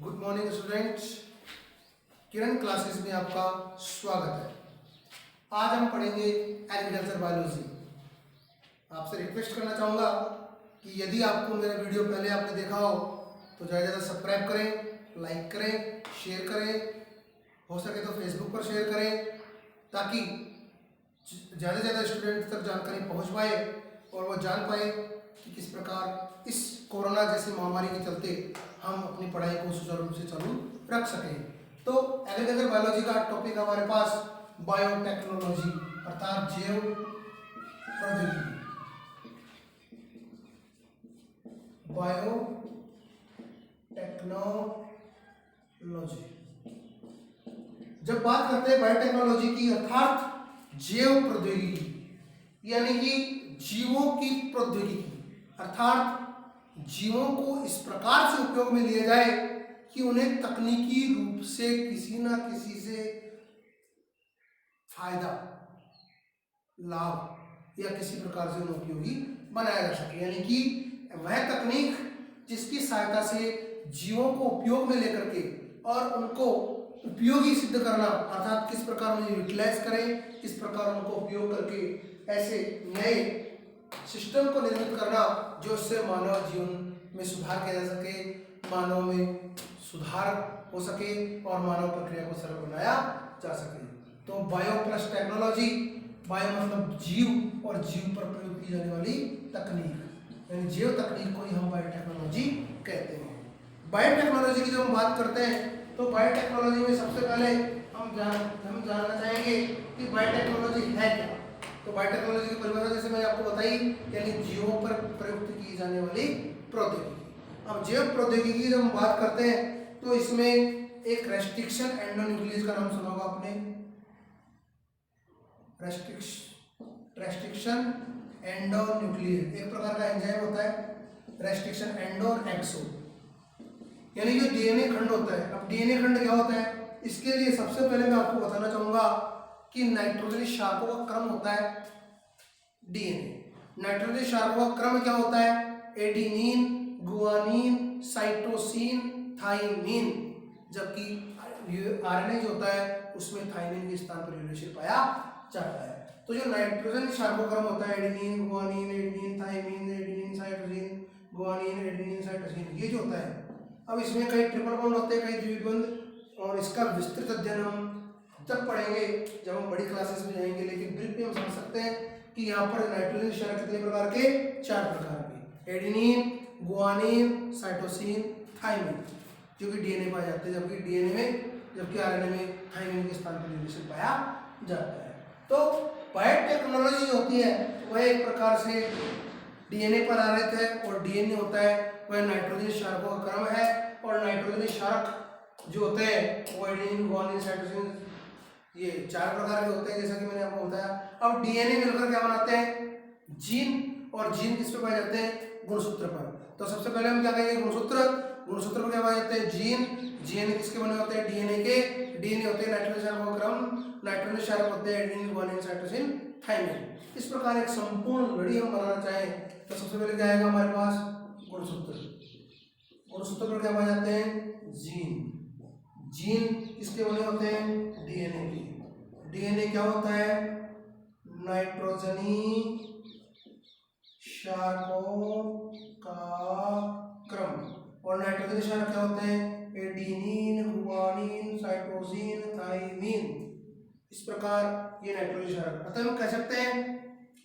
Good morning students, किरण classes में आपका स्वागत है। आज हम पढ़ेंगे एग्रीकल्चर बायोलॉजी। आपसे रिक्वेस्ट करना चाहूँगा कि यदि आपको मेरा वीडियो पहले आपने देखा हो तो ज़्यादा से ज़्यादा सब्सक्राइब करें, लाइक करें, शेयर करें, हो सके तो फेसबुक पर शेयर करें ताकि ज़्यादा से ज़्यादा स्टूडेंट तक जानकारी पहुँच पाए और वो जान पाए कि किस प्रकार इस कोरोना जैसी महामारी के चलते हम अपनी पढ़ाई को सुचारू रूप से चालू रख सकें। तो एग्रीकल्चर बायोलॉजी का टॉपिक हमारे पास बायोटेक्नोलॉजी अर्थात जैव प्रौद्योगिकी। बायोटेक्नोलॉजी, जब बात करते हैं बायोटेक्नोलॉजी की अर्थात जैव प्रौद्योगिकी यानी कि जीवों की प्रौद्योगिकी अर्थात जीवों को इस प्रकार से उपयोग में लिया जाए कि उन्हें तकनीकी रूप से किसी ना किसी से फायदा, लाभ या किसी प्रकार से उन्हें उपयोगी बनाया जा सके। यानी कि वह तकनीक जिसकी सहायता से जीवों को उपयोग में लेकर के और उनको उपयोगी सिद्ध करना अर्थात किस प्रकार उन्हें यूटिलाइज करें, किस प्रकार उनको उपयोग करके ऐसे नए सिस्टम को निर्मित करना जो इससे मानव जीवन में सुधार किया जा सके, मानव में सुधार हो सके और मानव प्रक्रिया को सरल बनाया जा सके। तो बायो प्लस टेक्नोलॉजी, बायो मतलब जीव और जीव पर प्रयोग की जाने वाली तकनीक यानी जैव तकनीक को ही हम बायोटेक्नोलॉजी कहते हैं। बायोटेक्नोलॉजी की जब हम बात करते हैं तो बायोटेक्नोलॉजी में सबसे पहले हम जानना चाहेंगे कि बायोटेक्नोलॉजी है क्या। तो बायोटेक्नोलॉजी की परिभाषा जैसे मैंने आपको बताई यानी जीवों पर प्रयुक्त की जाने वाली प्रौद्योगिकी। अब जैव प्रौद्योगिकी की जब हम बात करते हैं तो इसमें एक रेस्ट्रिक्शन एंडोन्यूक्लियस का नाम सुना होगा आपने। रेस्ट्रिक्शन एंडोन्यूक्लियस एक प्रकार का एंजाइम होता है। रेस्ट्रिक्शन एंडो और एक्सो यानी जो डीएनए खंड होता है। अब डीएनए खंड क्या होता है, इसके लिए सबसे पहले मैं आपको बताना चाहूंगा कि नाइट्रोजन शाखों का क्रम होता है डीएनए। नाइट्रोजन शाखों का क्रम क्या होता है, एडेनिन, गुआनिन, साइटोसिन, थाइमिन, जबकि आरएनए जो होता है उसमें थाइमिन के स्थान पर यूरेसिल पाया जाता है। तो जो नाइट्रोजन शाखों का क्रम होता है adenine, guanine, adenine, thymine, adenine, cytosine, guanine, adenine, cytosine, ये जो होता है। अब इसमें कई ट्रिपल बॉन्ड होते हैं, कई द्विबंध, और इसका विस्तृत अध्ययन हम तब पढ़ेंगे जब हम बड़ी क्लासेस में जाएंगे, लेकिन ब्रीफ में हम समझ सकते हैं कि यहाँ पर नाइट्रोजन शाखा कितने प्रकार के, 4 प्रकार के, एडेनिन, गुआनिन, साइटोसिन, थाइमिन, जो कि डीएनए पाए जाते हैं, जबकि आरएनए में थाइमिन के स्थान पर यूरेसिल पाया जाता है। तो बायोटेक्नोलॉजी जो होती है वह एक प्रकार से डीएनए पर आधारित है और डीएनए होता है वह नाइट्रोजन शाखों का क्रम है और नाइट्रोजन शाख जो होते हैं वो एडेनिन, गुआनिन, साइटोसिन, ये 4 प्रकार के होते हैं जैसा कि मैंने आपको बताया। अब डीएनए मिलकर क्या बनाते हैं, जीन, और जीन किस पे पाए जाते हैं, गुणसूत्र पर। तो सबसे पहले हम क्या कहेंगे, गुणसूत्र पर क्या पाए जाते हैं, जीन। जीन किसके बने होते हैं, डीएनए के। डीएनए होते हैं नाइट्रोजन शाखों का क्रम, नाइट्रोजन शाख होते हैं एडेनिन, गुआनिन, साइटोसिन, थाइमिन। इस प्रकार एक संपूर्ण लड़ी हम बनाना चाहें तो सबसे पहले क्या आएगा हमारे पास, गुणसूत्र पर क्या पाए जाते हैं, जीन। जीन किसके बने होते हैं, डीएनए के। डीएनए क्या होता है, नाइट्रोजनी शाखों का क्रम, और नाइट्रोजनी शाख क्या होते हैं, एडेनिन, गुआनिन, साइटोसिन, थाइमिन। इस प्रकार ये नाइट्रोजन शाख। अतः हम कह सकते हैं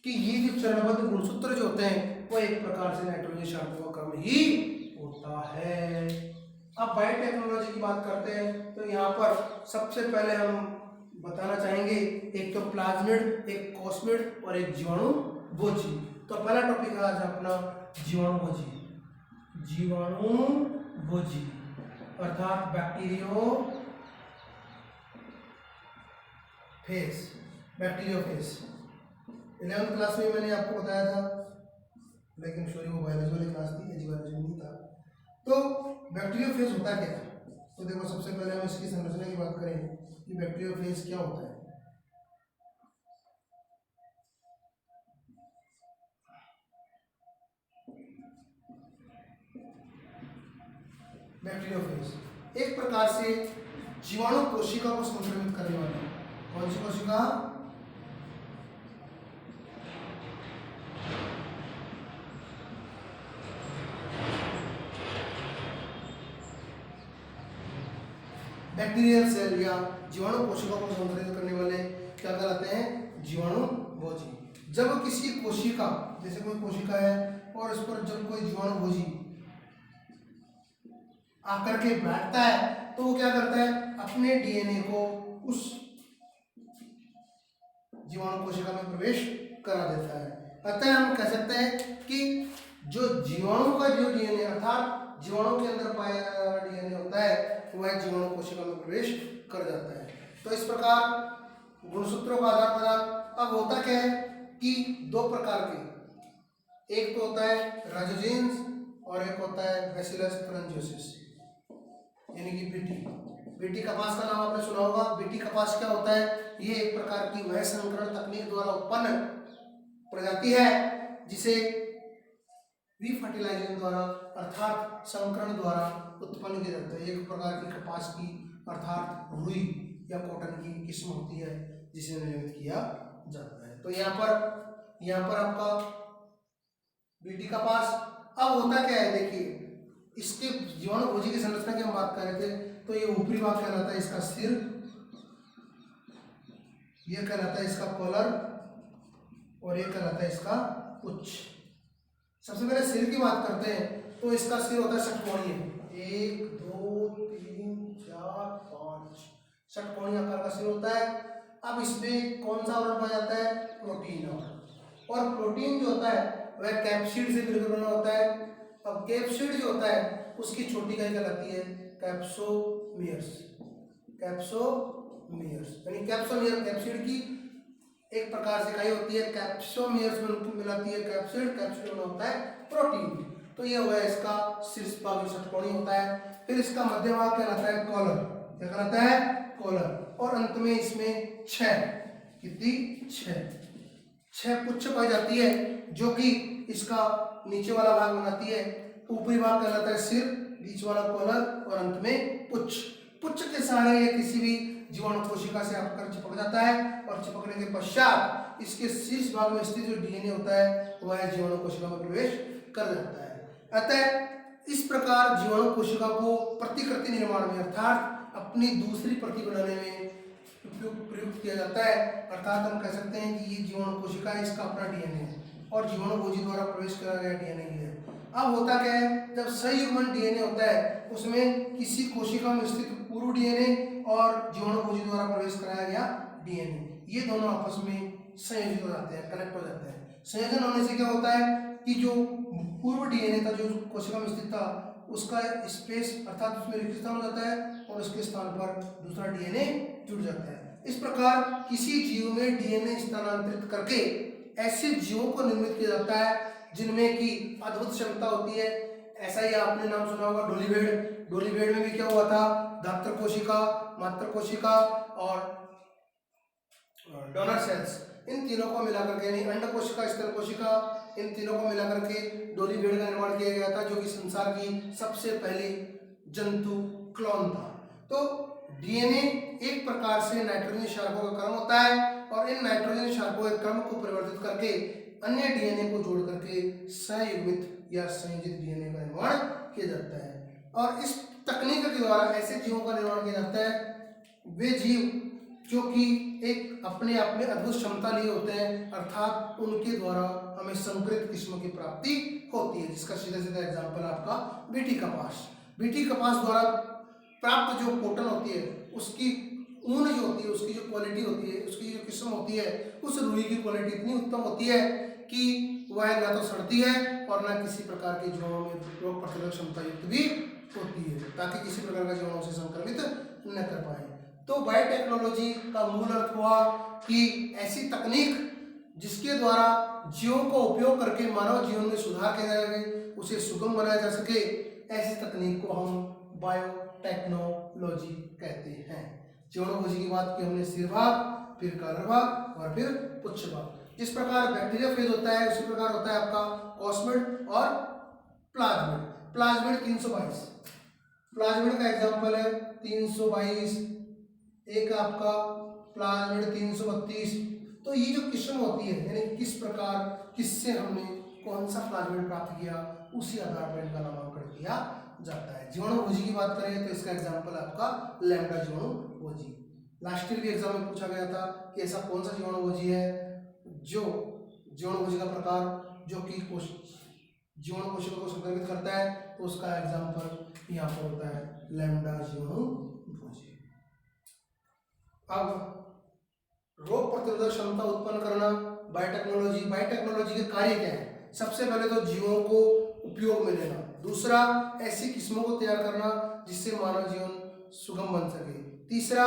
कि ये जो चरणबद्ध गुणसूत्र जो होते हैं वो एक प्रकार से नाइट्रोजन शाखों का क्रम ही होता है। अब बायोटेक्नोलॉजी की बात करते हैं तो यहाँ पर सबसे पहले हम बताना चाहेंगे एक तो प्लाज्मिड, एक कोस्मिड और एक जीवाणुभोजी। तो पहला टॉपिक है आज अपना जीवाणुभोजी। जीवाणुभोजी अर्थात बैक्टीरियोफेज। 11th क्लास में मैंने आपको बताया था, लेकिन सॉरी वो बायोलॉजी वाली क्लास थी, एजीवालॉजी नहीं था। तो बैक्टीरियोफेज होता क्या है, तो देखो सबसे पहले हम इसकी संरचना की बात करें कि बैक्टीरियोफेज क्या होता है। बैक्टीरियोफेज एक प्रकार से जीवाणु कोशिका को संक्रमित करने वाला। कौन सी कोशिका? बैक्टीरियल सेल या जीवाणु कोशिका को संक्रमित करने वाले क्या कहलाते हैं? जीवाणु भोजी। जब किसी कोशिका, जैसे कोई कोशिका है और उस पर जब कोई जीवाणु भोजी आकर के बैठता है तो वो क्या करता है? अपने डीएनए को उस जीवाणु कोशिका में प्रवेश करा देता है। अतः हम कह सकते हैं कि जो जीवाणु का जो डीएनए अर्थात जीवाणु के अंदर पाया जाने वाला डीएनए होता है वह जीवाणु कोशिका में प्रवेश कर जाता है। तो इस प्रकार गुणसूत्रों का आदान प्रदान। अब होता क्या है कि दो प्रकार के, एक तो होता है राइजोजेंस और एक होता है बैसिलस तुरंजियोसिस, यानी कि बीटी। बीटी कपास का नाम आपने सुना होगा। बीटी कपास क्या होता है? ये एक प्रकार की वह संकरण तकनीक द्वारा उत्पन्न प्रजाति है जिसे रीफर्टिलाइजेशन द्वारा अर्थात संकरण द्वारा उत्पन्न किया जाता है। एक प्रकार की कपास की अर्थात रुई या कॉटन की किस्म होती है जिसे निर्मित किया जाता है। तो यहाँ पर आपका बीटी कपास। अब होता क्या है, देखिए इसके जीवाणु भोजी की संरचना की हम बात कर रहे थे। तो ये ऊपरी भाग कहलाता है इसका सिर, ये कहलाता है इसका कॉलर और ये कहलाता है इसका पुच्छ। सबसे पहले सिर की बात करते हैं तो इसका सिर होता है षटकोणीय, 1 2 3 4 5 षटकोणीय आकार का सिर होता है। अब इसमें कौन सा आवरण पाया जाता है? प्रोटीन आवरण। और प्रोटीन जो होता है वह कैप्सिड से मिलकर बना होता है। अब कैप्सिड जो होता है उसकी छोटी इकाई कहलाती है कैप्सोमियर्स। कैप्सोमियर्स यानी कैप्सोमियर कैप्सिड की एक प्रकार से इकाई होती है। कैप्सोमियर्स में मिलाती है कैप्सिड, कैप्सिड में होता है प्रोटीन। तो ये हुआ इसका शीर्ष भाग षटकोणीय होता है। फिर इसका मध्य भाग कहलाता है कॉलर। क्या कहलाता है? कॉलर। और अंत में इसमें 6 कितनी 6 पुच्छ पाई जाती है जो कि इसका नीचे वाला भाग बनाती है। ऊपरी भाग कहलाता है सिर, बीच वाला कॉलर और अंत में पुच्छ। पुच्छ के सहारे ये किसी भी जीवाणु कोशिका से आकर चिपक जाता है और चिपकने के पश्चात इसके शीर्ष भाग में स्थित जो डीएनए होता है वह जीवाणु कोशिका में प्रवेश कर जाता है। अतः इस प्रकार जीवाणु कोशिका को प्रतिकृति निर्माण में अर्थात अपनी दूसरी प्रति बनाने में प्रयुक्त किया जाता है। अर्थात हम कह सकते हैं कि ये जीवाणु कोशिका है, इसका अपना डीएनए है और जीवाणु भोजी द्वारा प्रवेश करा गया डीएनए है। अब होता क्या है, जब संयुग्मन डीएनए होता है उसमें किसी कोशिका में स्थित पूर्व डीएनए और जीवाणु भोजी द्वारा प्रवेश कराया गया डीएनए, ये दोनों आपस में संयोजित हो जाते हैं, कनेक्ट हो जाते हैं। संयोजन होने से क्या होता है कि जो पूर्व डीएनए था जो कोशिका में स्थित था उसका स्पेस अर्थात उसमें रिक्त स्थान हो जाता है और उसके स्थान पर दूसरा डीएनए जुड़ जाता है। इस प्रकार किसी जीव में डीएनए स्थानांतरित करके ऐसे जीवों को निर्मित किया जाता है जिनमें की अद्भुत क्षमता होती है। ऐसा ही आपने नाम सुना होगा डोलीवेड। डोलीवेड में भी क्या हुआ था, दात्र कोशिका, मात्र कोशिका और डोनर सेल्स, इन तीनों को मिलाकर के यानी अंड कोशिका, स्तन कोशिका, इन तीनों को मिलाकर के डोलीवेड का निर्माण किया गया था जो कि संसार की सबसे पहली जंतु क्लोन था। तो डीएनए एक प्रकार से नाइट्रोजन क्षारकों का क्रम होता है और इन नाइट्रोजन क्षारकों के क्रम को परिवर्तित करके अन्य डीएनए को जोड़ करके संयुग्मित या संयोजित डीएनए का निर्माण किया जाता है। और इस तकनीक के द्वारा ऐसे जीवों का निर्माण किया जाता है वे जीव जो कि एक अपने आप में अद्भुत क्षमता लिए होते हैं, अर्थात उनके द्वारा हमें संकरित किस्म की प्राप्ति होती है, जिसका सीधा सीधा एग्जाम्पल आपका बीटी कपास। बीटी कपास द्वारा प्राप्त जो कॉटन होती है उसकी ऊन जो होती है, उसकी जो क्वालिटी होती है, उसकी जो किस्म होती है, उस रुई की क्वालिटी इतनी उत्तम होती है कि वह न तो सड़ती है और न किसी प्रकार के जीवाणु में रोग प्रतिरोधक क्षमता युक्त भी होती है, ताकि किसी प्रकार का जीवाणु से संक्रमित न कर पाए। तो बायोटेक्नोलॉजी का मूल अर्थ हुआ कि ऐसी तकनीक जिसके द्वारा जीवों को उपयोग करके मानव जीवन में सुधार किया जाए, उसे सुगम बनाया जा सके, ऐसी तकनीक को हम बायोटेक्नोलॉजी कहते हैं। जीवाणु भोजी की बात की हमने सिर भाग, फिर कॉलर भाग और फिर पुच्छ भाग। जिस प्रकार बैक्टीरिया फेज होता है उसी प्रकार होता है आपका ऑस्मिड और प्लाज्मिड। प्लाज्मिड 322 प्लाज्मिड का एग्जांपल है 322, एक आपका प्लाज्मिड 332। तो ये जो किस्म होती है यानी किस प्रकार किससे हमने कौन सा प्लाज्मिड प्राप्त किया उसी आधार पर इनका नामांकन किया जाता है। जीवाणुभोजी की बात करें तो इसका एग्जांपल आपका लैम्डा जीवाणुभोजी। लास्ट ईयर भी एग्जाम में पूछा गया था कि ऐसा कौन सा जीवाणुभोजी है जो जीवाणुभोजी का प्रकार जो कि जीवाणु कोशिकाओं को संक्रमित करता है, तो उसका एग्जांपल यहाँ पर होता है लैम्डा जीवाणुभोजी। अब रोग प्रतिरोधक क्षमता उत्पन्न करना, बायोटेक्नोलॉजी। बायोटेक्नोलॉजी के कार्य क्या है? सबसे पहले तो जीवों को उपयोग में लेना, दूसरा ऐसी किस्मों को तैयार करना जिससे मानव जीवन सुगम बन सके, तीसरा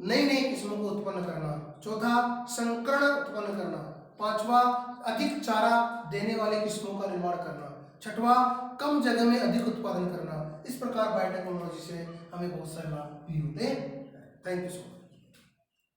नई नई किस्मों को उत्पन्न करना, चौथा संकरण उत्पन्न करना, पांचवा अधिक चारा देने वाले किस्मों का निर्माण करना, छठवां कम जगह में अधिक उत्पादन करना। इस प्रकार बायोटेक्नोलॉजी से हमें बहुत सारे लाभ भी होते हैं। Thank you so much.